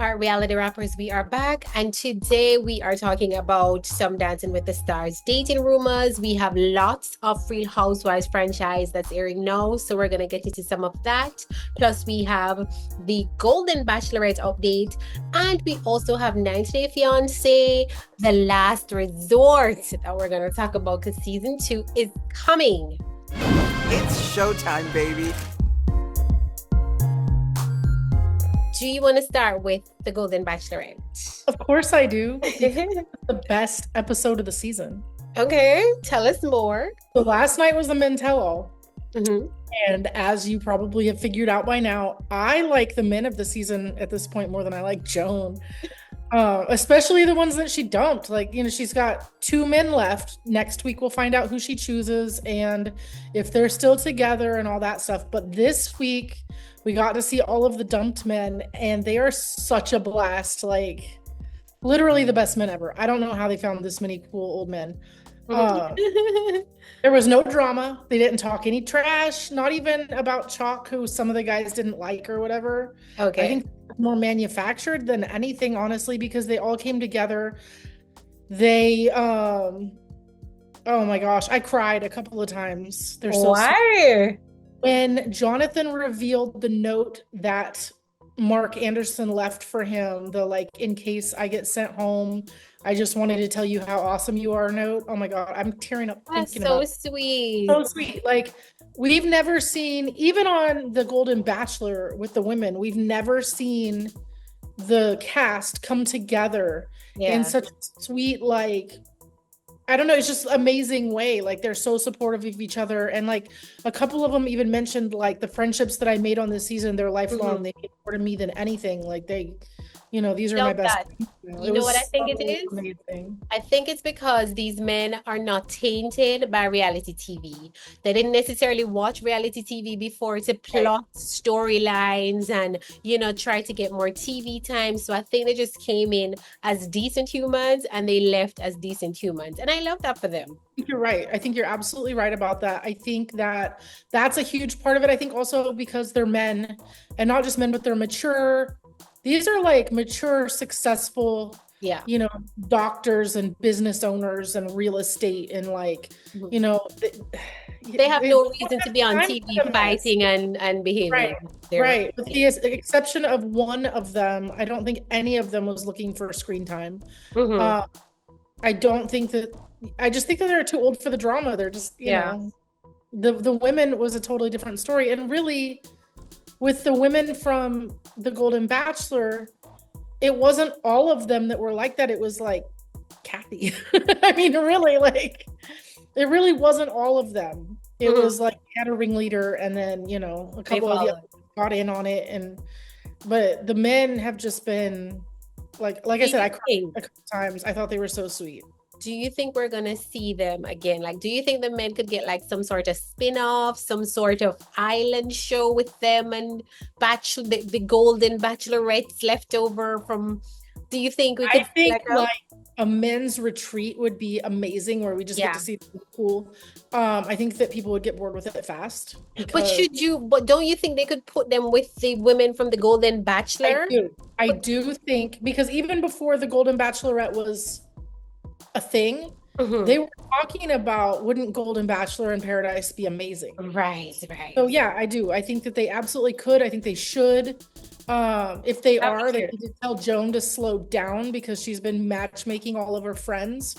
Our reality rappers, we are back, and today we are talking about some Dancing with the Stars dating rumors. We have lots of Real Housewives franchise that's airing now, so we're gonna get into some of that. Plus, we have the Golden Bachelorette update, and we also have 90 Day Fiance, the last resort that we're gonna talk about because season 2 is coming. It's showtime, baby. Do you want to start with the Golden Bachelorette? Of course I do. The best episode of the season. Okay, tell us more. So last night was the men tell-all. Mm-hmm. And as you probably have figured out by now, I like the men of the season at this point more than I like Joan. Especially the ones that she dumped. Like, she's got 2 men left. Next week we'll find out who she chooses and if they're still together and all that stuff. But this week we got to see all of the dumped men, and they are such a blast. Like, literally the best men ever. I don't know how they found this many cool old men. There was no drama. They didn't talk any trash, not even about Chalk, who some of the guys didn't like or whatever. Okay. I think more manufactured than anything, honestly, because they all came together. They, oh my gosh, I cried a couple of times. They're so Why? sweet. When Jonathan revealed the note that Mark Anderson left for him, the like, in case I get sent home, I just wanted to tell you how awesome you are note. Oh my God, I'm tearing up thinking about it. That's so sweet. So sweet. Like, we've never seen, even on the Golden Bachelor with the women, we've never seen the cast come together in such a sweet, like, I don't know, it's just amazing way. Like, they're so supportive of each other. And like a couple of them even mentioned like the friendships that I made on this season, they're lifelong. Mm-hmm. They mean more to me than anything. Like, they, these are my best. You know what I think it is? Amazing. I think it's because these men are not tainted by reality TV. They didn't necessarily watch reality TV before to plot storylines and, try to get more TV time. So I think they just came in as decent humans and they left as decent humans. And I love that for them. I think you're right. I think you're absolutely right about that. I think that that's a huge part of it. I think also because they're men, and not just men, but they're mature. These are like mature, successful, doctors and business owners and real estate and like, they have no reason to be on TV fighting and behaving. Right. Right. With the exception of one of them, I don't think any of them was looking for screen time. Mm-hmm. I just think that they're too old for the drama. They're just, the women was a totally different story. And really, with the women from the Golden Bachelor, it wasn't all of them that were like that. It was like Kathy. I mean, really, like, it really wasn't all of them. It was like, had a ringleader, and then, a couple of the others got in on it. But the men have just been, like I said, I cried a couple times. I thought they were so sweet. Do you think we're going to see them again? Like, do you think the men could get like some sort of spin-off, some sort of island show with them and the Golden Bachelorettes left over from, do you think we could? I think like a men's retreat would be amazing where we just get to see the pool. I think that people would get bored with it fast. But don't you think they could put them with the women from the Golden Bachelor? I do think, because even before the Golden Bachelorette was a thing, they were talking about, wouldn't Golden Bachelor in Paradise be amazing? Right. So yeah, I do. I think that they absolutely could. I think they should. If they they need to tell Joan to slow down because she's been matchmaking all of her friends.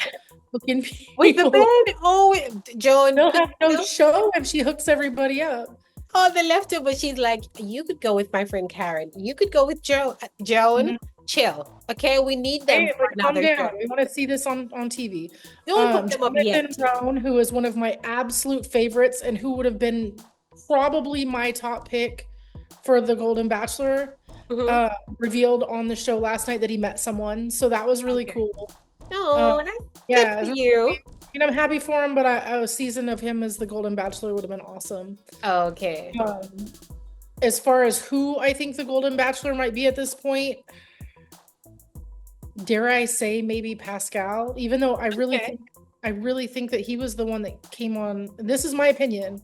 Looking with the bed. Oh, Joan. They'll have no show if she hooks everybody up. Oh, the leftover. She's like, you could go with my friend Karen. You could go with Joan. Mm-hmm. Chill. Okay, we need them. Hey, calm down. We want to see this on TV. Don't put them up yet. Joan, who is one of my absolute favorites and who would have been probably my top pick for the Golden Bachelor, revealed on the show last night that he met someone. So that was really cool. Oh, good for you. I'm happy for him, but a season of him as the Golden Bachelor would have been awesome. Okay. As far as who I think the Golden Bachelor might be at this point, dare I say maybe Pascal, even though I really think that he was the one that came on. This is my opinion.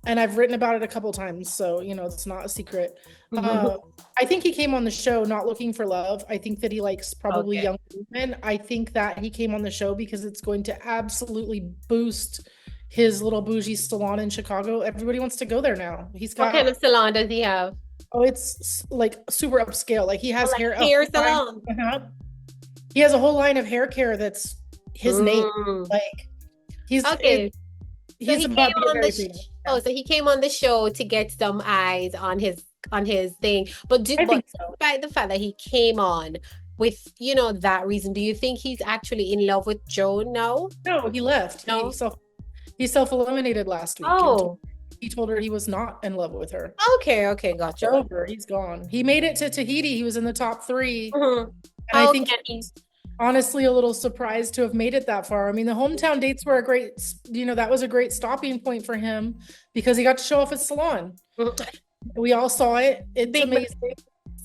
and I've written about it a couple times, so it's not a secret. I think he came on the show not looking for love. I think that he likes probably young women. I think that he came on the show because it's going to absolutely boost his little bougie salon in Chicago. Everybody wants to go there now. What kind of salon does he have? Oh, it's like super upscale. Like he has hair salon. He has a whole line of hair care that's his name. Like he's okay. He's so he came on the so he came on the show to get some eyes on his thing. But despite the fact that he came on with that reason, do you think he's actually in love with Joan now? No, he left. No, he self-eliminated last week. Oh, he told her he was not in love with her. Okay, gotcha. Over. He's gone. He made it to Tahiti. He was in the top 3. And I think he's honestly a little surprised to have made it that far. I mean, the hometown dates were a great, that was a great stopping point for him because he got to show off his salon. We all saw it. It's amazing.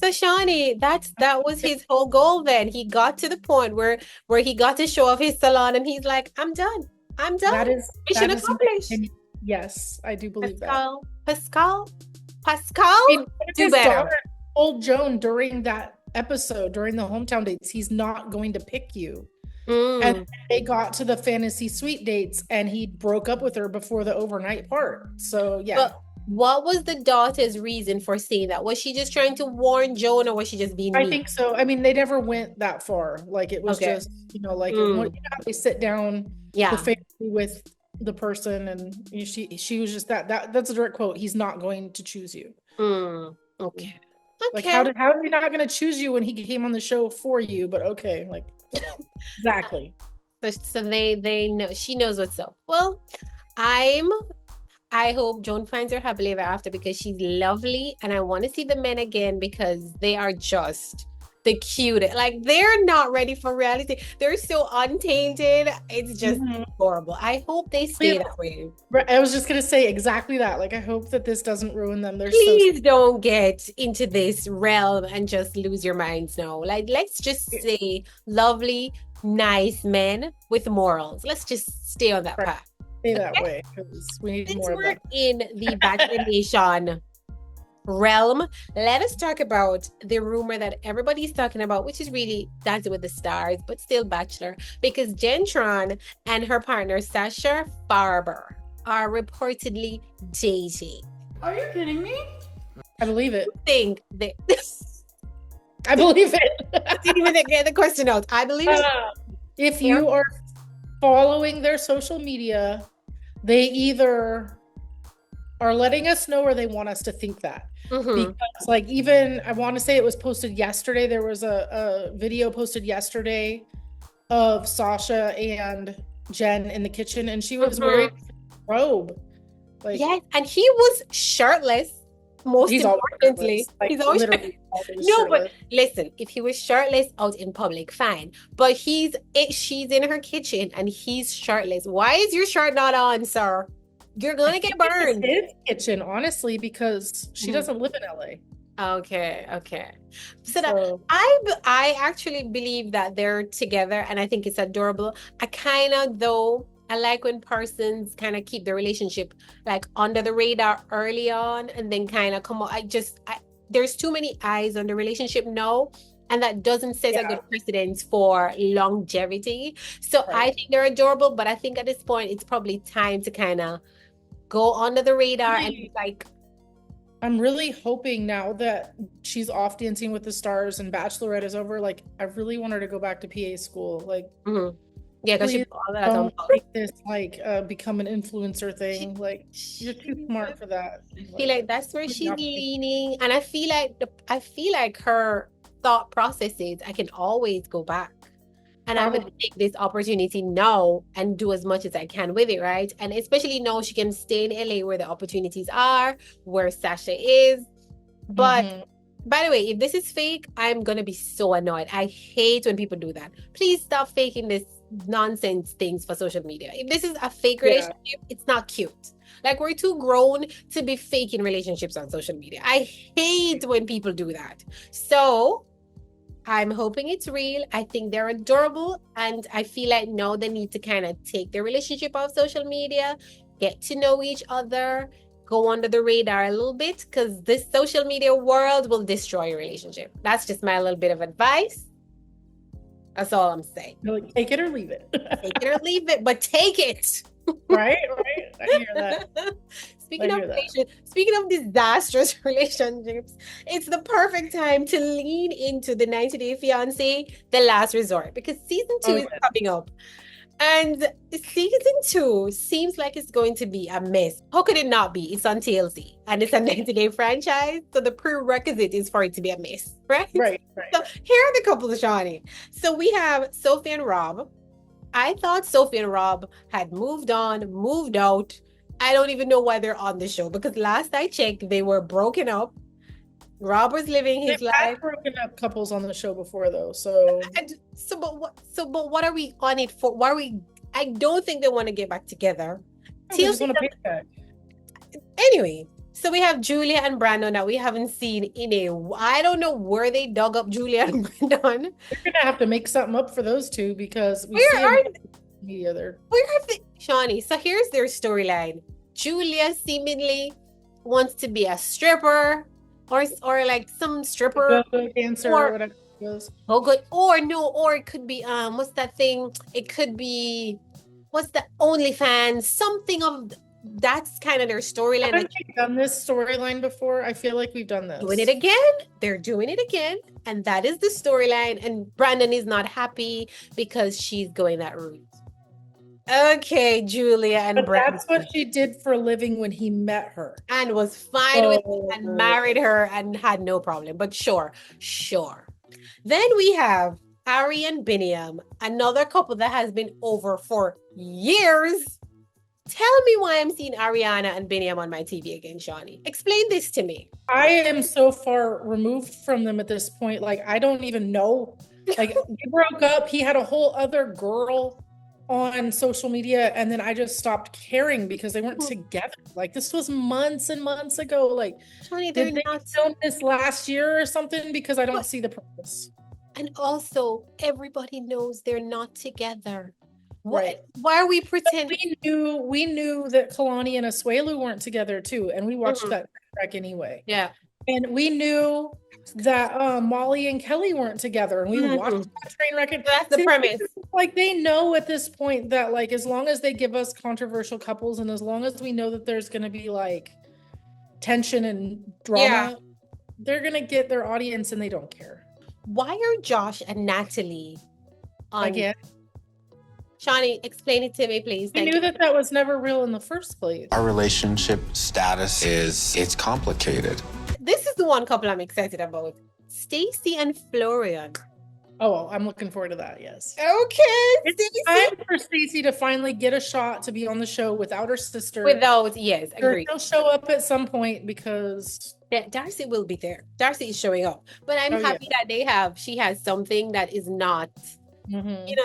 So Shawnee, that was his whole goal then. He got to the point where he got to show off his salon and he's like, I'm done. That is mission accomplished. Yes, I do believe Pascal? Do better. Told Joan during that episode, during the hometown dates, he's not going to pick you. And they got to the fantasy suite dates and he broke up with her before the overnight part. So yeah. But what was the daughter's reason for saying that? Was she just trying to warn Joan or was she just being mean? I think so. I mean, they never went that far. Like it was just, like they sit down the family with the person and she was just that's a direct quote. He's not going to choose you. Okay. Like how are we not going to choose you when he came on the show for you? But okay, like exactly. So they know, she knows what's up. Well, I hope Joan finds her happily ever after because she's lovely and I want to see the men again because they are just the cutest. Like they're not ready for reality. They're so untainted. It's just horrible. I hope they stay that way. I was just gonna say exactly that. Like I hope that this doesn't ruin them. Please don't get into this realm and just lose your minds now. Like let's just say lovely, nice men with morals. Let's just stay on that path. Stay that way because we need more of that. In the Bachelor Nation realm, let us talk about the rumor that everybody's talking about, which is really Dancing with the Stars, but still Bachelor, because Jenn Tran and her partner Sasha Farber are reportedly dating. Are you kidding me? I believe it. I believe it. I didn't even get the question out. I believe it. If you are following their social media, they either are letting us know or they want us to think that. Because like even I want to say it was posted yesterday. There was a video posted yesterday of Sasha and Jenn in the kitchen and she was wearing a robe. Like, yes, and he was shirtless. Most importantly, he's always shirtless. No, but listen, if he was shirtless out in public, fine. But she's in her kitchen and he's shirtless. Why is your shirt not on, sir? You're gonna get burned. It's his kitchen, honestly, because she doesn't live in LA. Okay. So I actually believe that they're together, and I think it's adorable. I like when persons kind of keep the relationship like under the radar early on, and then kind of come on. There's too many eyes on the relationship now. And that doesn't set a good precedence for longevity. So I think they're adorable, but I think at this point, it's probably time to kind of go under the radar and like. I'm really hoping now that she's off Dancing with the Stars and Bachelorette is over. Like, I really want her to go back to PA school. Like, yeah, because she don't make this like become an influencer thing. Like, you're too smart for that. I feel like that's where she's leaning, and I feel like her thought processes, I can always go back, and I'm going to take this opportunity now and do as much as I can with it, right? And especially now she can stay in LA where the opportunities are, where Sasha is. But by the way, if this is fake, I'm going to be so annoyed. I hate when people do that. Please stop faking this nonsense things for social media. If this is a fake relationship, it's not cute. Like, we're too grown to be faking relationships on social media. I hate when people do that. So I'm hoping it's real. I think they're adorable. And I feel like now they need to kind of take their relationship off social media, get to know each other, go under the radar a little bit because this social media world will destroy your relationship. That's just my little bit of advice. That's all I'm saying. Like, take it or leave it. Take it or leave it, but take it. Right? I hear that. Speaking of disastrous relationships, it's the perfect time to lean into the 90 Day Fiancé, The Last Resort, because season 2 is coming up. And season 2 seems like it's going to be a mess. How could it not be? It's on TLC and it's a 90-day franchise. So the prerequisite is for it to be a mess, right? Right. So here are the couples, Shawnee. So we have Sophie and Rob. I thought Sophie and Rob had moved on, moved out. I don't even know why they're on the show because last I checked, they were broken up. Rob was living his life. I've broken up couples on the show before, though. So, but what are we on it for? Why are we? I don't think they want to get back together. Anyway, so we have Julia and Brandon that we haven't seen in a. I don't know where they dug up Julia and Brandon. We're gonna have to make something up for those two because we see them in the media there. Where are they, Shawnee? So here's their storyline. Julia seemingly wants to be a stripper. Or like some stripper dancer or whatever it was. Oh good. Or it could be what's that thing? It could be what's the OnlyFans? Something of that's kind of their storyline. Haven't we done this storyline before? I feel like we've done this. Doing it again. They're doing it again. And that is the storyline. And Brandon is not happy because she's going that route. Okay, Julia and Brandon. That's what she did for a living when he met her. And was fine with it and married her and had no problem. But sure. Then we have Ari and Biniam, another couple that has been over for years. Tell me why I'm seeing Ariana and Biniam on my TV again, Shawnee. Explain this to me. I am so far removed from them at this point. Like, I don't even know. Like, they broke up. He had a whole other girl on social media, and then I just stopped caring because they weren't together. Like, this was months and months ago. Like, Shawnee, did they film this last year or something? Because I don't see the purpose. And also, everybody knows they're not together. Right. Why are we pretending? We knew that Kalani and Asuelu weren't together too, and we watched that track anyway. Yeah. And we knew that Molly and Kelly weren't together, and we watched that train wreck. That's the premise. Like, they know at this point that, like, as long as they give us controversial couples, and as long as we know that there's going to be like tension and drama, they're going to get their audience, and they don't care. Why are Josh and Natalie on? Again? Shawnee, explain it to me, please. We knew that was never real in the first place. Our relationship status it's complicated. This is the one couple I'm excited about. Stacey and Florian. Oh, I'm looking forward to that, yes. Okay. It's time for Stacey to finally get a shot to be on the show without her sister. Yes, agreed. She'll show up at some point because... Yeah, Darcy will be there. Darcy is showing up. But I'm happy that she has something that is not...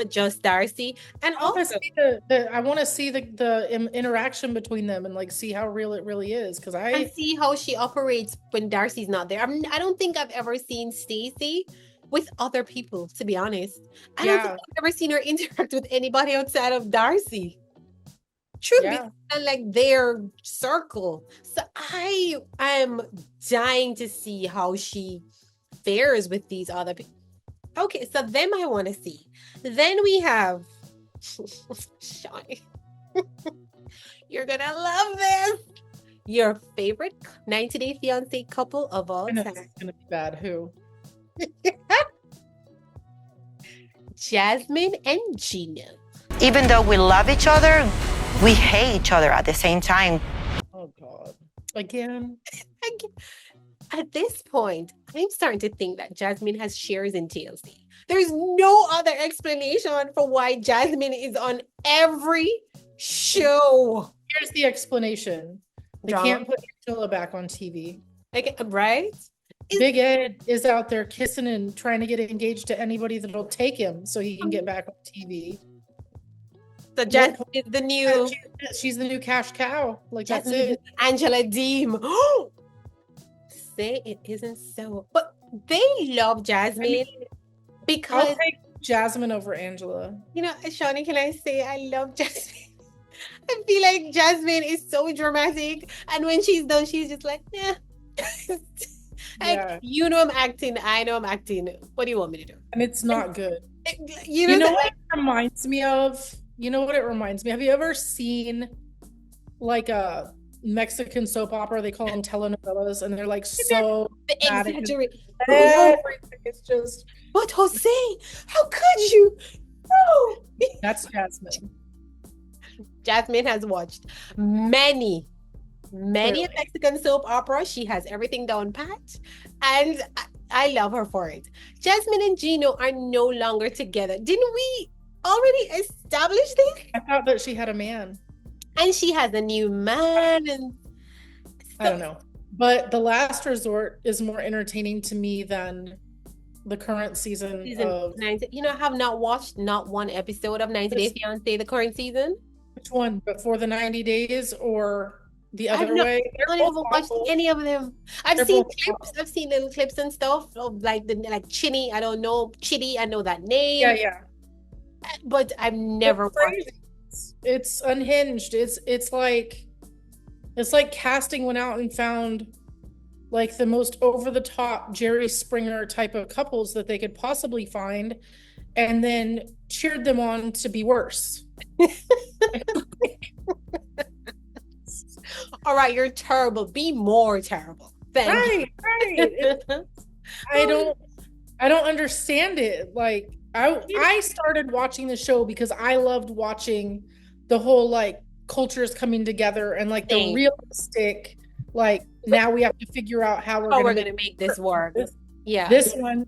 just Darcy. And I want to see the interaction between them and like see how real it really is, because I see how she operates when Darcy's not there. I don't think I've ever seen Stacey with other people, to be honest. I don't think I've ever seen her interact with anybody outside of Darcy. Truly, like their circle. So I am dying to see how she fares with these other people. Okay, so them I want to see. Then we have Shawnee. You're gonna love this. Your favorite 90 Day Fiancé couple of all time. It's gonna be bad. Who? Jasmine and Gina. Even though we love each other, we hate each other at the same time. Oh God! Again. At this point, I'm starting to think that Jasmine has shares in TLC. There's no other explanation for why Jasmine is on every show. Here's the explanation. They can't put Angela back on TV. Right? Big Ed is out there kissing and trying to get engaged to anybody that'll take him so he can get back on TV. So Jasmine is the new... She's the new cash cow. Like, Jasmine that's it. Angela Deem. Say it isn't so. But they love Jasmine because... I'll take Jasmine over Angela. Shawnee, can I say I love Jasmine? I feel like Jasmine is so dramatic, and when she's done, she's just like, yeah. Like, Yeah. you know I'm acting. I know I'm acting. What do you want me to do? And it's not good. You You know, know what it reminds me of? You know what it reminds me? Have you ever seen like a Mexican soap opera? They call them telenovelas, and they're like so the dramatic. exaggerate. Everything is just. But Jose, how could you? No. That's Jasmine. Jasmine has watched many Clearly. Mexican soap operas. She has everything down pat, and I love her for it. Jasmine and Gino are no longer together. Didn't we already establish this? I thought that she had a man. And she has a new man, and I don't know. But The Last Resort is more entertaining to me than the current season of 90. You know, I have not watched not one episode of 90 Day Fiancé, the current season. which one? Before the 90 days or the I've other not- way? I don't even watched any of them. I've They're seen both clips. awful. I've seen little clips and stuff of like Chinny. I don't know Chitty. I know that name. Yeah. But I've never It's watched. crazy. It's unhinged. It's like casting went out and found like the most over the top Jerry Springer type of couples that they could possibly find, and then cheered them on to be worse. All right, you're terrible. Be more terrible. Thank you. Right. I don't understand it. Like I started watching the show because I loved watching the whole like cultures coming together and like the Same. realistic, like now we have to figure out how we're How we're gonna gonna make this work. Yeah. This one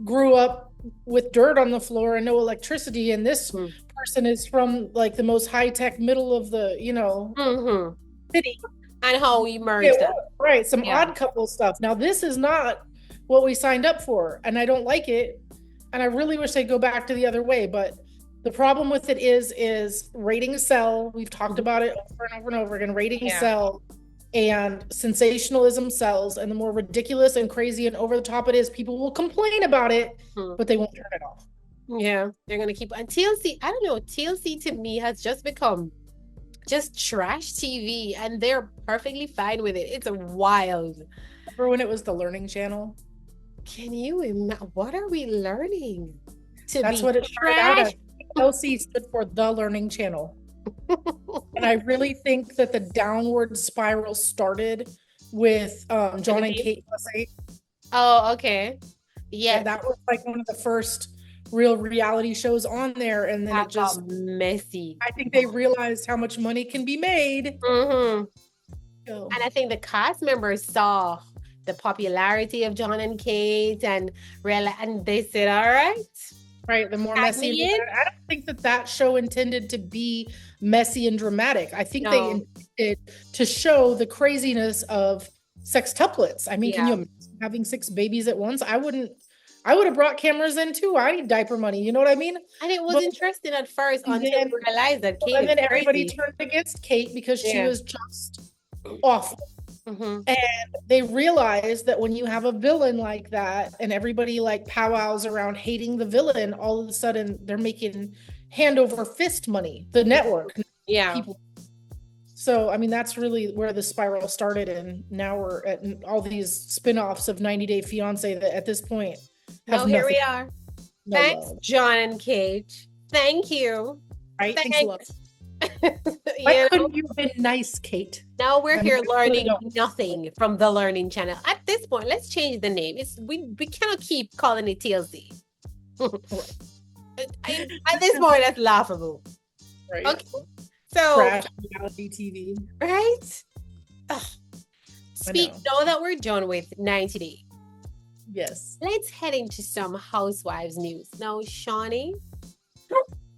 grew up with dirt on the floor and no electricity, and this person is from like the most high-tech middle of the city. And how we merged Yeah, them. right, some Yeah. odd couple stuff. Now this is not what we signed up for, and I don't like it, and I really wish they'd go back to the other way. But the problem with it is ratings sell. We've talked about it over and over and over again. Ratings sell, and sensationalism sells, and the more ridiculous and crazy and over the top it is, people will complain about it, but they won't turn it off. Yeah, they're gonna keep. And TLC, I don't know, TLC to me has just become just trash TV, and they're perfectly fine with it. It's wild. Remember when it was the Learning Channel? Can you imagine? What are we learning? That's what it started out as. TLC stood for the Learning Channel. And I really think that the downward spiral started with John and Kate USA. Oh, okay. Yeah, Yeah, that was like one of the first real reality shows on there, and then that it just got messy. I think they realized how much money can be made. And So, I think the cast members saw the popularity of John and Kate and they said, all right. right, the more Tag messy. me in. I don't think that show intended to be messy and dramatic. I think they No. intended to show the craziness of sextuplets. I mean, can you imagine having 6 babies at once? I would have brought cameras in too. I need diaper money. You know what I mean? And it was But- interesting at first And until then- we realized that Kate And then is everybody crazy. turned against Kate because she Yeah. was just awful. Mhm. And they realized that when you have a villain like that and everybody like powwows around hating the villain, all of a sudden they're making hand over fist money, the network Yeah. people. So, I mean, that's really where the spiral started. And now we're at all these spin-offs of 90 Day Fiance that at this point have Now here we nothing- are. no Thanks, love, John and Kate. Thank you. right? Thanks a lot. You Why know? couldn't you have been nice, Kate? Now we're I here really learning don't. nothing from the Learning Channel. At this point, let's change the name. We cannot keep calling it TLC. At this point, that's laughable. Right. Okay. So, Trash reality TV. right? Ugh. know. Now that we're done with 90 Day, Yes. let's head into some Housewives news. Now, Shawnee,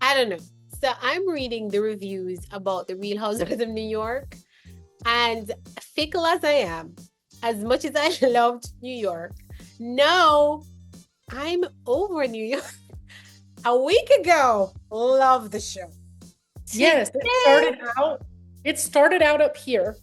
I don't know. So I'm reading the reviews about the Real Housewives of New York, and fickle as I am, as much as I loved New York, no, I'm over New York. A week ago, love the show. Yes, it started out up here,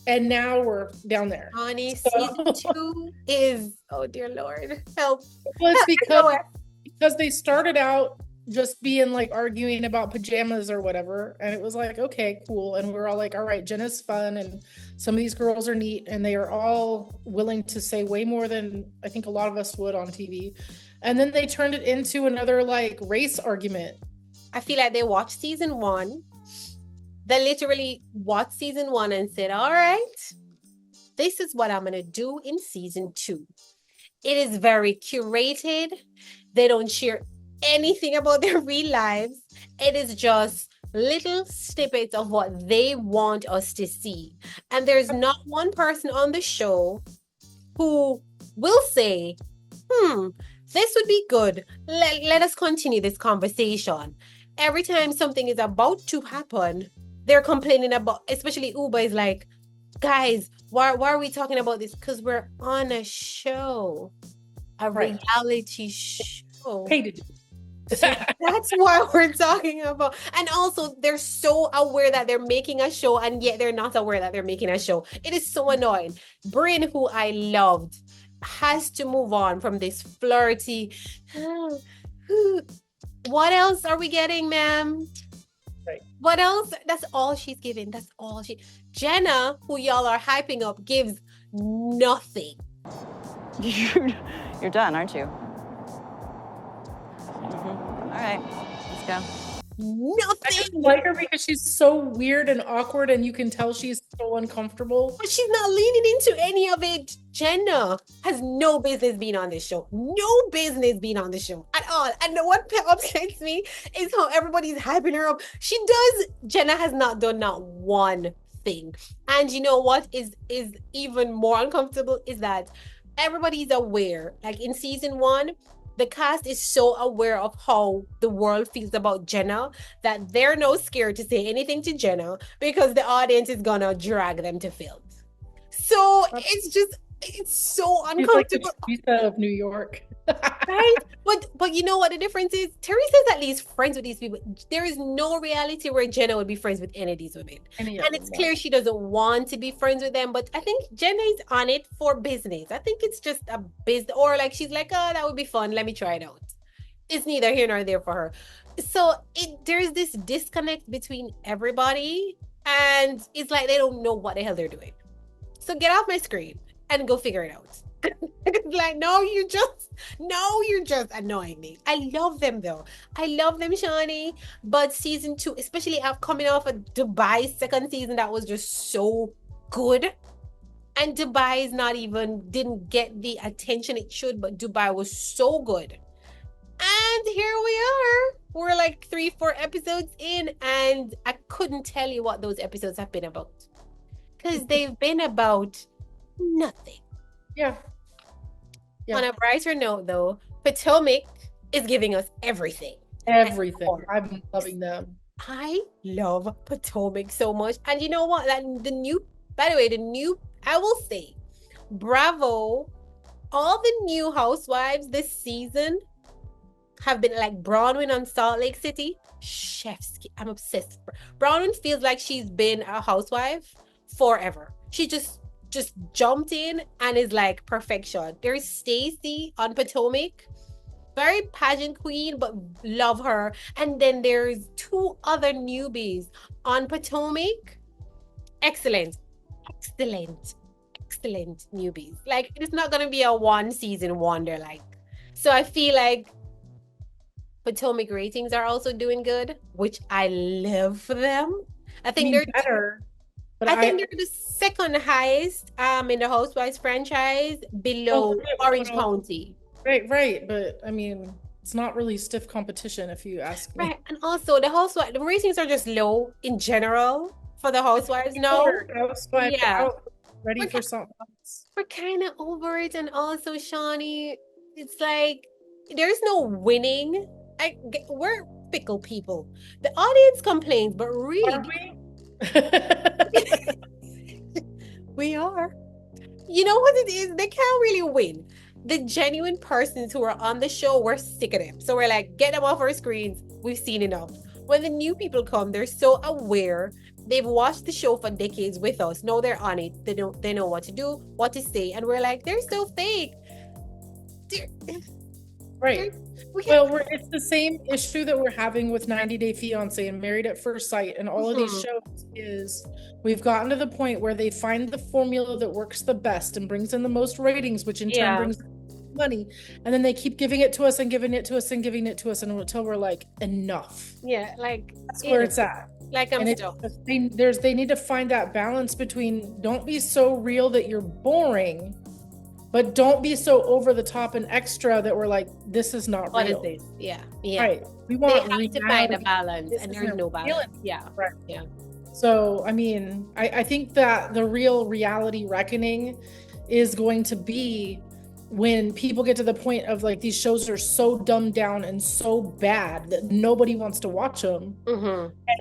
and now we're down there. Honey, So- season 2 is, oh dear Lord, help. Well, it's Go ahead. because they started out just being like arguing about pajamas or whatever. And it was like, okay, cool. And we're all like, all right, Jenna's fun. And some of these girls are neat. And they are all willing to say way more than I think a lot of us would on TV. And then they turned it into another like race argument. I feel like they watched season 1. They literally watched season 1 and said, all right, this is what I'm going to do in season 2. It is very curated. They don't share anything about their real lives. It is just little snippets of what they want us to see. And there's not one person on the show who will say, this would be good. Let us continue this conversation. Every time something is about to happen, they're complaining about, especially Uber is like, guys, why are we talking about this? Because we're on a show, a reality show. Hey, did That's why we're talking about. And also, they're so aware that they're making a show, and yet they're not aware that they're making a show. It is so annoying. Bryn, who I loved, has to move on from this flirty. What else are we getting, ma'am? Right. What else? That's all she's giving. That's all she. Jenna, who y'all are hyping up, gives nothing. You're done, aren't you? All right, let's go. Nothing. I just like her because she's so weird and awkward, and you can tell she's so uncomfortable. But she's not leaning into any of it. Jenna has no business being on this show. No business being on the show at all. And what upsets me is how everybody's hyping her up. Jenna has not done not one thing. And you know what is even more uncomfortable is that everybody's aware. Like in season 1, the cast is so aware of how the world feels about Jenna that they're no scared to say anything to Jenna because the audience is gonna drag them to film. So it's so uncomfortable. She's like the Teresa of New York. Right? But you know what the difference is? Teresa's at least friends with these people. There is no reality where Jenna would be friends with any of these women. And it's clear she doesn't want to be friends with them, but I think Jenna is on it for business. I think it's just a business, or like she's like, oh, that would be fun. Let me try it out. It's neither here nor there for her. So there's this disconnect between everybody, and it's like they don't know what the hell they're doing. So get off my screen and go figure it out. Like, no, you're just annoying me. I love them though. I love them, Shani. But season 2, especially after coming off of Dubai's second season, that was just so good. And Dubai didn't get the attention it should, but Dubai was so good. And here we are. We're like 3-4 episodes in, and I couldn't tell you what those episodes have been about. Because they've been about nothing. Yeah. On a brighter note, though, Potomac is giving us everything. Everything. I'm loving them. I love Potomac so much. And you know what? I will say, bravo. All the new housewives this season have been like Bronwyn on Salt Lake City. Chef's kiss. I'm obsessed. Bronwyn feels like she's been a housewife forever. She just jumped in and is like perfection. There's Stacy on Potomac, very pageant queen, but love her. And then there's 2 other newbies on Potomac. Excellent newbies. Like, it's not gonna be a 1-season wonder. Like, so I feel like Potomac ratings are also doing good, which I love for them. I think they're better. But I think they're the second highest in the Housewives franchise, below Orange County. Right. But I mean, it's not really stiff competition if you ask me. Right. And also the ratings are just low in general for the Housewives now. Ready for something else. We're kind of over it. And also, Shani, it's like there's no winning. We're fickle people. The audience complains, but really we are. You know what it is? They can't really win. The genuine persons who are on the show, we're sick of them. So we're like, get them off our screens. We've seen enough. When the new people come, they're so aware. They've watched the show for decades with us. Now they're on it. They know what to do, what to say. And we're like, they're so fake. It's the same issue that we're having with 90 Day Fiance and Married at First Sight and all of these shows is we've gotten to the point where they find the formula that works the best and brings in the most ratings, which in turn brings money, and then they keep giving it to us and giving it to us and giving it to us, and until we're like, enough. Yeah, like that's where it's at. Like I'm still. They need to find that balance between don't be so real that you're boring, but don't be so over the top and extra that we're like, this is not real. What is this? Yeah. Right. We want to find a balance, and there's no balance. Yeah. Right. Yeah. So, I mean, I think that the real reality reckoning is going to be when people get to the point of like these shows are so dumbed down and so bad that nobody wants to watch them,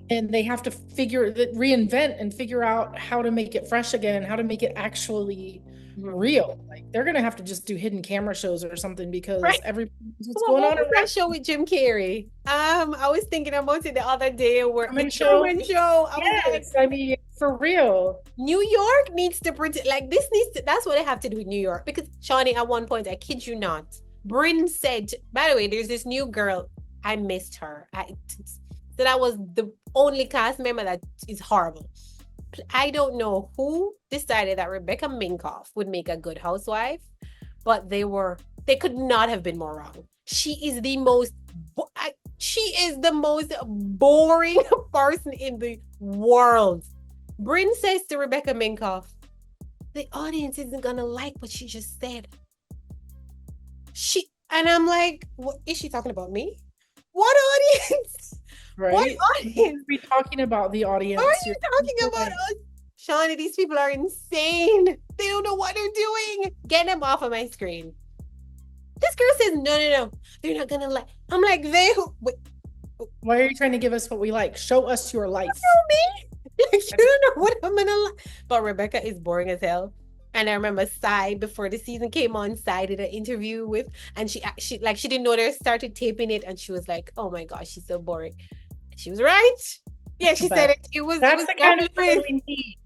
and they have to reinvent and figure out how to make it fresh again and how to make it actually real. Like they're gonna have to just do hidden camera shows or something because everybody knows what's going on. What was that show with Jim Carrey? I was thinking about it the other day. Truman Show. I mean, for real. New York needs to pretend like this that's what I have to do with New York, because Shawnee, at one point, I kid you not, Bryn said, by the way, there's this new girl, I missed her. So that was the only cast member that is horrible. I don't know who decided that Rebecca Minkoff would make a good housewife, but they could not have been more wrong. She is the most boring person in the world. Bryn says to Rebecca Minkoff, the audience isn't gonna like what she just said. And I'm like, what is she talking about? Me? What audience? Right? What audience? We're talking about the audience. Why are you talking about us? Shawnee, these people are insane. They don't know what they're doing. Get them off of my screen. This girl says, no. They're not gonna like. I'm like, why are you trying to give us what we like? Show us your life. You know me? You don't know what I'm gonna like. But Rebecca is boring as hell. And I remember Sai, before the season came on, Sai did an interview with, and she didn't know they started taping it, and she was like, oh my gosh, she's so boring. And she was right. Yeah, she said it. That's the kind of thing we need.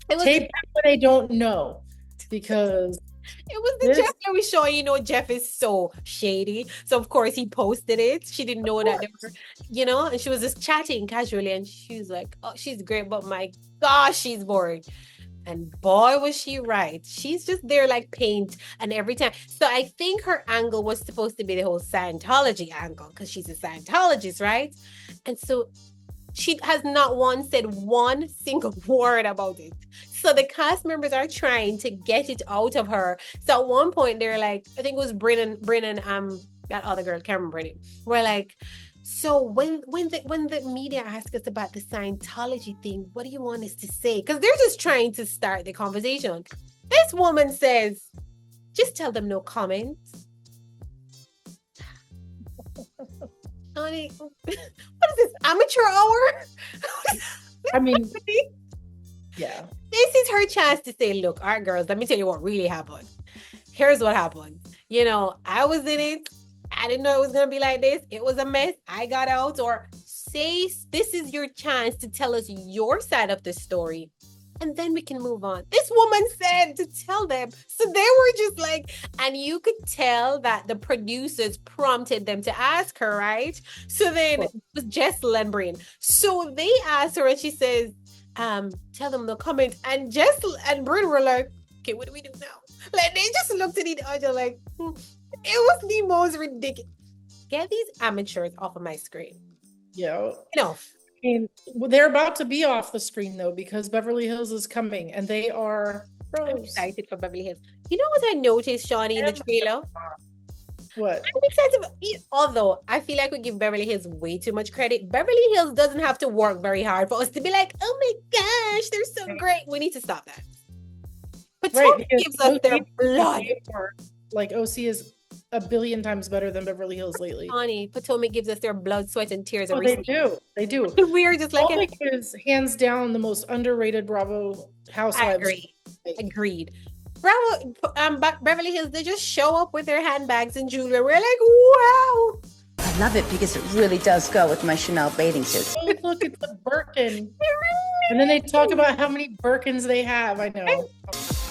Tape them when they don't know, because it was the Jeff that was showing, Jeff is so shady. So of course he posted it. She didn't know that they were, and she was just chatting casually, and she was like, oh, she's great, but my gosh, she's boring. And boy, was she right. She's just there like paint, and every time. So I think her angle was supposed to be the whole Scientology angle, because she's a Scientologist, right? And so she has not said one single word about it. So the cast members are trying to get it out of her. So at one point they're like, I think it was Brennan, that other girl, can't remember her name. We're like, so when the media ask us about the Scientology thing, what do you want us to say? Because they're just trying to start the conversation. This woman says, just tell them no comment. Honey, what is this, amateur hour? I mean, yeah. This is her chance to say, look, all right, girls, let me tell you what really happened. Here's what happened. I was in it. I didn't know it was going to be like this. It was a mess. I got out. Or say, this is your chance to tell us your side of the story, and then we can move on. This woman said to tell them. So they were just like, and you could tell that the producers prompted them to ask her, right? So then it was Jessel and Bryn. So they asked her, and she says, tell them no comment. And Jessel and Bryn were like, okay, what do we do now? Like, they just looked at each other like, It was the most ridiculous. Get these amateurs off of my screen. Yeah. Enough. I mean, they're about to be off the screen though, because Beverly Hills is coming, and they are pros. I'm excited for Beverly Hills. You know what I noticed, Shawnee, in the trailer? What? I'm excited about it, although I feel like we give Beverly Hills way too much credit. Beverly Hills doesn't have to work very hard for us to be like, oh my gosh, they're so great. We need to stop that. But Potomac gives us their blood. Like OC is a billion times better than Beverly Hills lately. Honey, Potomac gives us their blood, sweat, and tears. Oh, they do. They do. We're just like Potomac is hands down the most underrated Bravo housewives. Agreed. Bravo, Beverly Hills, they just show up with their handbags and jewelry. We're like, wow. I love it because it really does go with my Chanel bathing suits. Oh, look, it's a Birkin. And then they talk about how many Birkins they have. I know.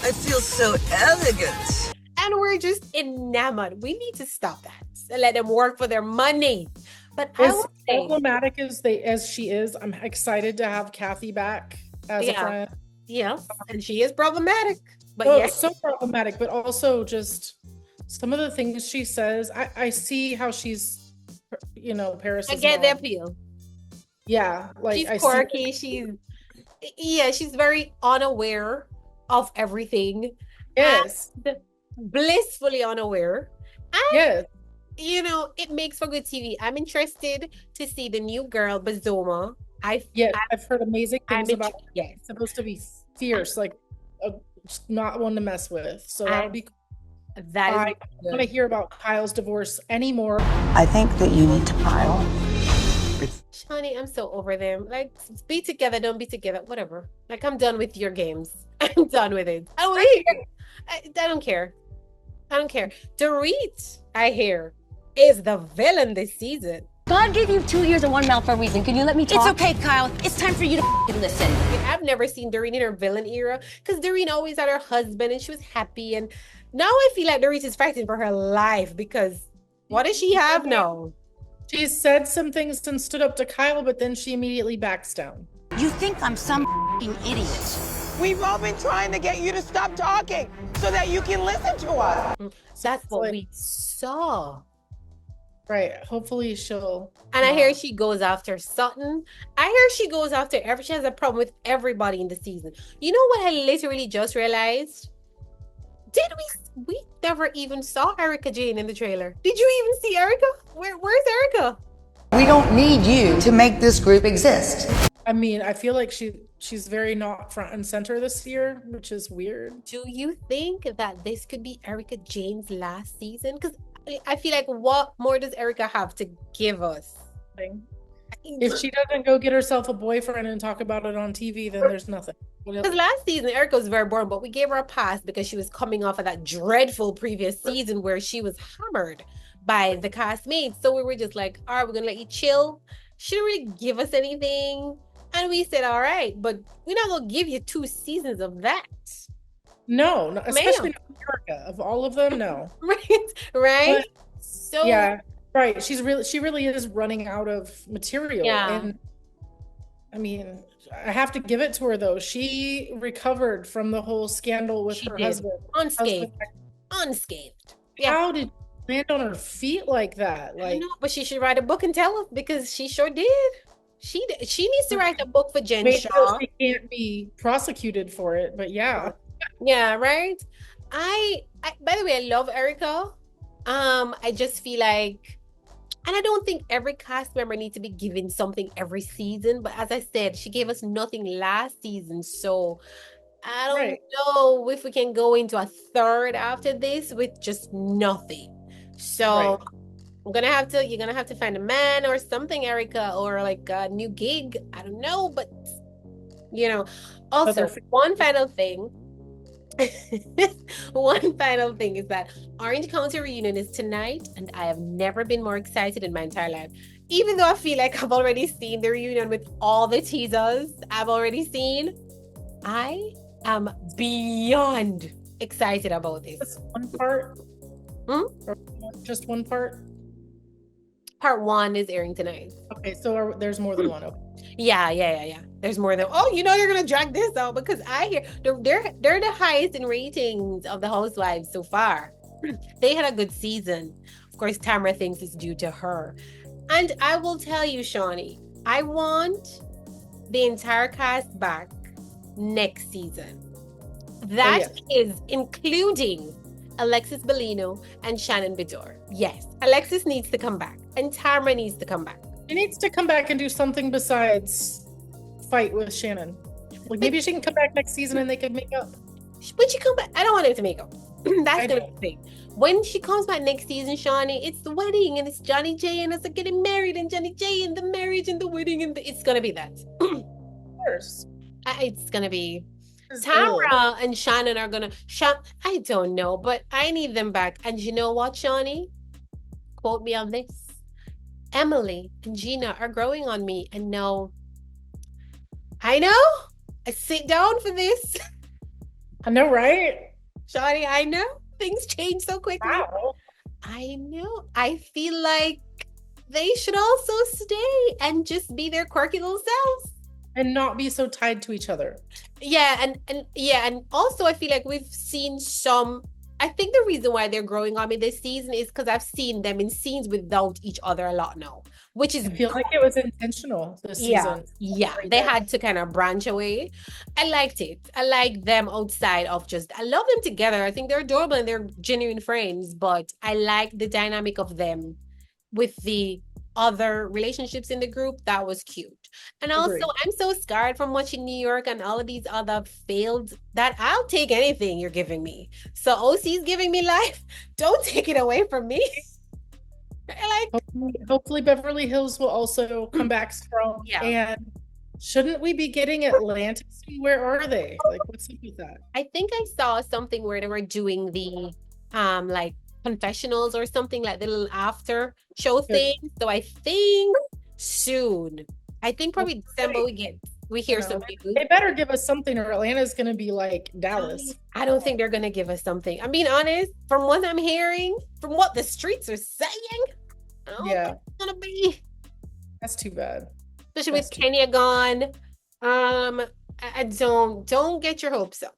I feel so elegant. And we're just enamored. We need to stop that. and let them work for their money. But as problematic as she is, I'm excited to have Kathy back as a friend. Yes, and she is problematic. But so problematic, but also just some of the things she says. I see how she's, Paris. I get the appeal. Yeah, like she's quirky. She's very unaware of everything. Yes, blissfully unaware. And, yes. It makes for good TV. I'm interested to see the new girl, Bazoma. I've heard amazing things about her. Yeah. It's supposed to be fierce, like not one to mess with. So I don't want to hear about Kyle's divorce anymore. I think that you need to pile. Shawnee, I'm so over them. Like, be together, don't be together, whatever. Like, I'm done with your games. I'm done with it. I don't care. I don't care. Dorit, I hear, is the villain this season. God gave you 2 ears and 1 mouth for a reason. Can you let me talk? It's okay, Kyle. It's time for you to listen. I've never seen Doreen in her villain era because Doreen always had her husband and she was happy. And now I feel like Dorit is fighting for her life because what does she have now? She said some things and stood up to Kyle, but then she immediately backs down. You think I'm some idiot. We've all been trying to get you to stop talking so that you can listen to us. That's what we saw. Right. Hopefully she'll. And I hear she goes after Sutton. I hear she goes after she has a problem with everybody in the season. You know what I literally just realized? We never even saw Erica Jane in the trailer. Did you even see Erica? Where's Erica? We don't need you to make this group exist. I mean, I feel like she's very not front and center this year, which is weird. Do you think that this could be Erica Jane's last season? Because I feel like what more does Erica have to give us? If she doesn't go get herself a boyfriend and talk about it on TV, then there's nothing. Because last season, Erica was very boring, but we gave her a pass because she was coming off of that dreadful previous season where she was hammered by the castmates. So we were just like, all right, we're going to let you chill. She didn't really give us anything. And we said, all right, but we're not going to give you 2 seasons of that. No, especially not Erica. Of all of them, no. Right? But, so yeah, right. She really is running out of material. Yeah. And I mean, I have to give it to her though. She recovered from the whole scandal with her husband. Unscathed. Yeah. How did she land on her feet like that? Like, I know, but she should write a book and tell us because she sure did. She needs to write a book for Jenn Shaw. She can't be prosecuted for it, but yeah. Yeah, right. By the way, I love Erica. I just feel like, and I don't think every cast member needs to be given something every season, but as I said, she gave us nothing last season, so I don't know if we can go into a third after this with just nothing. So you're gonna have to find a man or something, Erica, or like a new gig. I don't know, but also one final thing. One final thing is that Orange County reunion is tonight, and I have never been more excited in my entire life. Even though I feel like I've already seen the reunion with all the teasers I've already seen, I am beyond excited about this. Just one part? Or just one part? Part 1 is airing tonight. Okay, so there's more than one. Okay. Yeah. There's more than you're gonna drag this out because I hear they're the highest in ratings of the Housewives so far. They had a good season. Of course, Tamara thinks it's due to her. And I will tell you, Shawnee, I want the entire cast back next season. That is including Alexis Bellino and Shannon Bedore. Yes, Alexis needs to come back and Tamara needs to come back. She needs to come back and do something besides fight with Shannon. Like maybe she can come back next season and they can make up. When she come back, I don't want her to make up. That's gonna be the thing. When she comes back next season, Shawnee, it's the wedding and it's Johnny J and it's like getting married and Johnny J and the marriage and the wedding and it's gonna be that. Of course. It's gonna be Tamara and Shannon are gonna I don't know, but I need them back. And you know what, Shawnee? Quote me on this. Emily and Gina are growing on me, and no, I know. I sit down for this. I know, right? Shawnee, I know. Things change so quickly. Wow. I know. I feel like they should also stay and just be their quirky little selves. And not be so tied to each other. Yeah, and also I feel like we've seen some. I think the reason why they're growing on me this season is because I've seen them in scenes without each other a lot now, which is I feel like it was intentional this season. Yeah, they had to kind of branch away. I liked it. I like them outside of just. I love them together. I think they're adorable and they're genuine friends. But I like the dynamic of them with the other relationships in the group. That was cute. And also, Agreed. I'm so scarred from watching New York and all of these other failed that I'll take anything you're giving me. So OC's giving me life. Don't take it away from me. Like, hopefully Beverly Hills will also come back strong. Yeah. And shouldn't we be getting Atlanta soon? Where are they? Like, what's up with that? I think I saw something where they were doing the like confessionals or something, like the little after show thing. So I think soon. I think probably December we hear some news. They better give us something, or Atlanta's gonna be like Dallas. I don't think they're gonna give us something. I'm being honest, from what I'm hearing, from what the streets are saying, I don't think it's gonna be. That's too bad. Especially with Kenya gone. I don't get your hopes up.